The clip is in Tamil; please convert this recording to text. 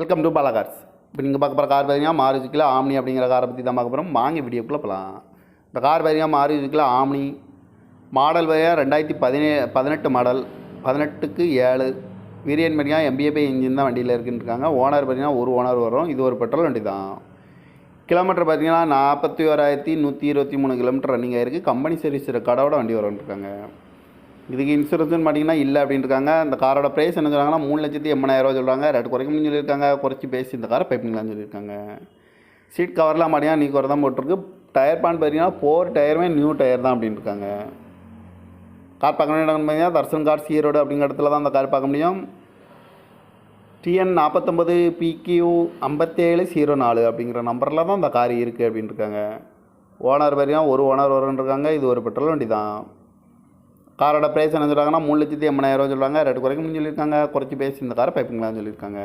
Welcome to Bala cars. இப்போ நீங்கள் பார்க்க போகிற கார் பார்த்தீங்கன்னா மாருதிக்குள்ள ஆம்னி அப்படிங்கிற காரை பற்றி தான் பார்க்க போகிறோம். வாங்க வீடியோக்குள்ளே போகலாம். இந்த கார் பார்த்தீங்கன்னா மாருதிக்குள்ள ஆம்னி மாடல் பார்த்தீங்கன்னா 2018 மாடல், 18/7 வேரியன்ட் பார்த்தீங்கன்னா MBA இன்ஜின் தான் வண்டியில் இருக்குன்னு இருக்காங்க. ஓனர் பார்த்தீங்கன்னா ஒரு ஓனர் வரும். இது ஒரு பெட்ரோல் வண்டி தான். கிலோமீட்டர் பார்த்தீங்கன்னா 41,123 கிலோமீட்டர் ரன்னிங் ஆகிருக்கு. கம்பெனி சர்வீஸ் ரெக்கார்டோட வண்டி வரும்னு இருக்காங்க. இதுக்கு இன்சூரன்ஸ்னு பார்த்தீங்கன்னா இல்லை அப்படின்னு இருக்காங்க. இந்த காரோட ப்ரைஸ் என்ன சொல்கிறாங்கன்னா 3,80,000 சொல்கிறாங்க. ரேட்டு குறைக்கணும்னு சொல்லியிருக்காங்க. குறைச்சி பேசி இந்த காரை பைப்பிங்களான்னு சொல்லியிருக்காங்க. சீட் கவர்லாம் பார்த்தீங்கன்னா நீ குறை தான் போட்டிருக்கு. டயர் பான் பார்த்தீங்கன்னா 4 டயருமே நியூ டயர் தான் அப்படின்னு இருக்காங்க. கார் பார்க்க இடம் பார்த்தீங்கன்னா தர்சன் கார்ஸ் ஈரோடு அப்படிங்கிற இடத்துல தான் அந்த கார் பார்க்க முடியும். TN 49 PQ 5704 அப்படிங்கிற நம்பரில் தான் இந்த கார் இருக்குது அப்படின்னு இருக்காங்க. ஓனர் பார்த்தீங்கன்னா ஒரு ஓனர் வரும்னு இருக்காங்க. இது ஒரு பெட்ரோல் வண்டி தான். காரோட ப்ரைஸ் என்ன சொல்கிறாங்கன்னா 3,80,000 சொல்கிறாங்க. ரேட்டு குறைக்கணும்னு சொல்லியிருக்காங்க. குறைச்சி பேசி இந்த காரை பைப்பிங்களான்னு சொல்லியிருக்காங்க.